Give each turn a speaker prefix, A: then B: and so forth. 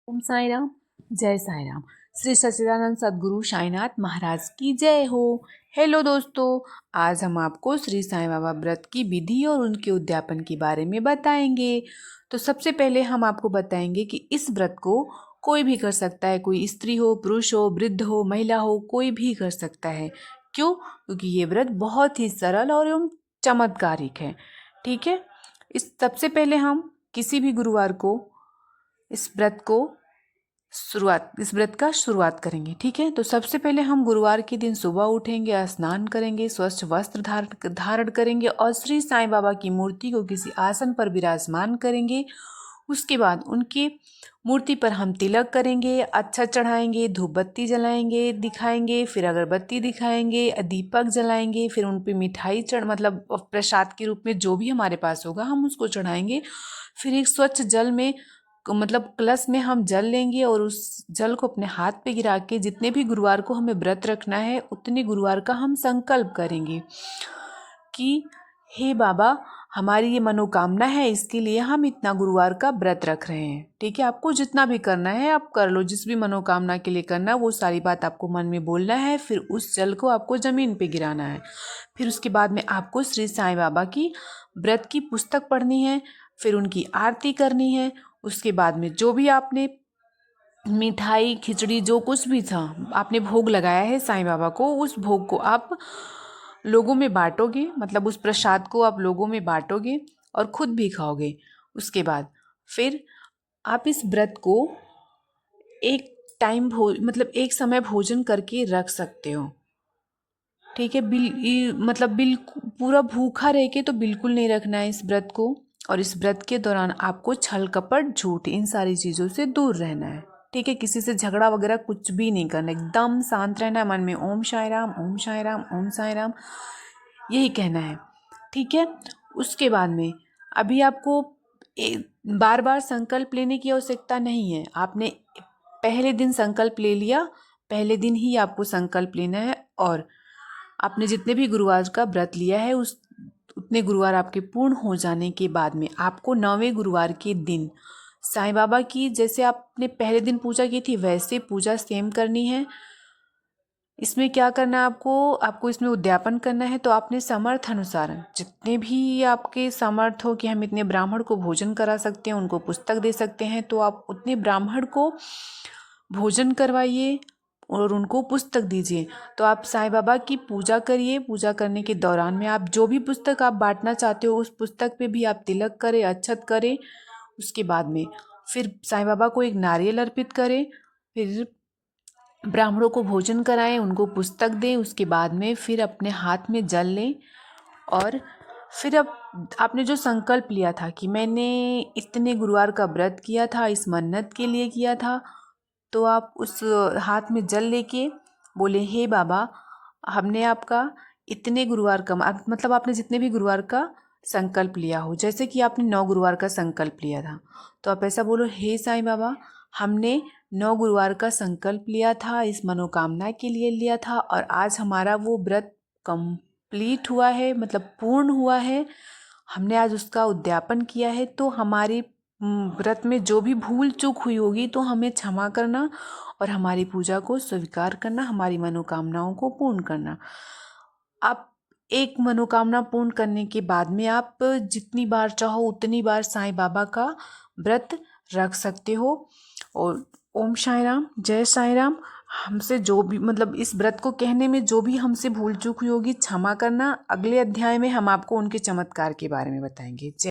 A: ओम साई राम, जय साई राम। श्री सच्चिदानंद सद्गुरु साईनाथ महाराज की जय हो। हेलो दोस्तों, आज हम आपको श्री साईं बाबा व्रत की विधि और उनके उद्यापन के बारे में बताएंगे। तो सबसे पहले हम आपको बताएंगे कि इस व्रत को कोई भी कर सकता है, कोई स्त्री हो, पुरुष हो, वृद्ध हो, महिला हो, कोई भी कर सकता है। क्यों? क्योंकि ये व्रत बहुत ही सरल और एवं चमत्कारिक है। ठीक है, इस सबसे पहले हम किसी भी गुरुवार को इस व्रत का शुरुआत करेंगे। ठीक है, तो सबसे पहले हम गुरुवार के दिन सुबह उठेंगे, स्नान करेंगे, स्वच्छ वस्त्र धारण करेंगे और श्री साईं बाबा की मूर्ति को किसी आसन पर विराजमान करेंगे। उसके बाद उनकी मूर्ति पर हम तिलक करेंगे, अच्छा चढ़ाएंगे, धूप बत्ती जलाएंगे, दिखाएंगे, फिर अगरबत्ती दिखाएंगे, दीपक जलाएंगे, फिर उन पे मिठाई मतलब प्रसाद के रूप में जो भी हमारे पास होगा हम उसको चढ़ाएंगे। फिर एक स्वच्छ जल में मतलब कलश में हम जल लेंगे और उस जल को अपने हाथ पे गिरा के जितने भी गुरुवार को हमें व्रत रखना है उतने गुरुवार का हम संकल्प करेंगे कि हे बाबा, हमारी ये मनोकामना है, इसके लिए हम इतना गुरुवार का व्रत रख रहे हैं। ठीक है, आपको जितना भी करना है आप कर लो, जिस भी मनोकामना के लिए करना है वो सारी बात आपको मन में बोलना है। फिर उस जल को आपको ज़मीन पे गिराना है। फिर उसके बाद में आपको श्री साईं बाबा की व्रत की पुस्तक पढ़नी है, फिर उनकी आरती करनी है। उसके बाद में जो भी आपने मिठाई, खिचड़ी, जो कुछ भी था आपने भोग लगाया है साईं बाबा को, उस भोग को आप लोगों में बांटोगे, मतलब उस प्रसाद को आप लोगों में बांटोगे और खुद भी खाओगे। उसके बाद फिर आप इस व्रत को एक टाइम मतलब एक समय भोजन करके रख सकते हो। ठीक है, मतलब पूरा भूखा रह के तो बिल्कुल नहीं रखना है इस व्रत को। और इस व्रत के दौरान आपको छल कपट, झूठ, इन सारी चीज़ों से दूर रहना है। ठीक है, किसी से झगड़ा वगैरह कुछ भी नहीं करना, एकदम शांत रहना है, मन में ओम साई राम, ओम साई राम, ओम साई राम यही कहना है। ठीक है, उसके बाद में अभी आपको बार बार संकल्प लेने की आवश्यकता नहीं है। आपने पहले दिन संकल्प ले लिया, पहले दिन ही आपको संकल्प लेना है और आपने जितने भी गुरुवार का व्रत लिया है उतने गुरुवार आपके पूर्ण हो जाने के बाद में आपको 9वें गुरुवार के दिन साईं बाबा की जैसे आपने पहले दिन पूजा की थी वैसे पूजा सेम करनी है। इसमें क्या करना है, आपको इसमें उद्यापन करना है। तो आपने समर्थ अनुसार जितने भी आपके समर्थ हो कि हम इतने ब्राह्मण को भोजन करा सकते हैं, उनको पुस्तक दे सकते हैं, तो आप उतने ब्राह्मण को भोजन करवाइए और उनको पुस्तक दीजिए। तो आप साईं बाबा की पूजा करिए। पूजा करने के दौरान में आप जो भी पुस्तक आप बांटना चाहते हो उस पुस्तक पे भी आप तिलक करें, अक्षत करें। उसके बाद में फिर साईं बाबा को एक नारियल अर्पित करें, फिर ब्राह्मणों को भोजन कराएं, उनको पुस्तक दें। उसके बाद में फिर अपने हाथ में जल लें और फिर अब आपने जो संकल्प लिया था कि मैंने इतने गुरुवार का व्रत किया था, इस मन्नत के लिए किया था, तो आप उस हाथ में जल लेके बोले, हे बाबा, हमने आपका इतने गुरुवार का मतलब आपने जितने भी गुरुवार का संकल्प लिया हो, जैसे कि आपने 9 गुरुवार का संकल्प लिया था, तो आप ऐसा बोलो, हे साईं बाबा, हमने 9 गुरुवार का संकल्प लिया था, इस मनोकामना के लिए लिया था और आज हमारा वो व्रत कंप्लीट हुआ है, मतलब पूर्ण हुआ है। हमने आज उसका उद्यापन किया है। तो हमारे व्रत में जो भी भूल चूक हुई होगी तो हमें क्षमा करना और हमारी पूजा को स्वीकार करना, हमारी मनोकामनाओं को पूर्ण करना। आप एक मनोकामना पूर्ण करने के बाद में आप जितनी बार चाहो उतनी बार साईं बाबा का व्रत रख सकते हो। और ओम साई राम, जय साई राम। हमसे जो भी मतलब इस व्रत को कहने में जो भी हमसे भूल चूक हुई होगी क्षमा करना। अगले अध्याय में हम आपको उनके चमत्कार के बारे में बताएंगे।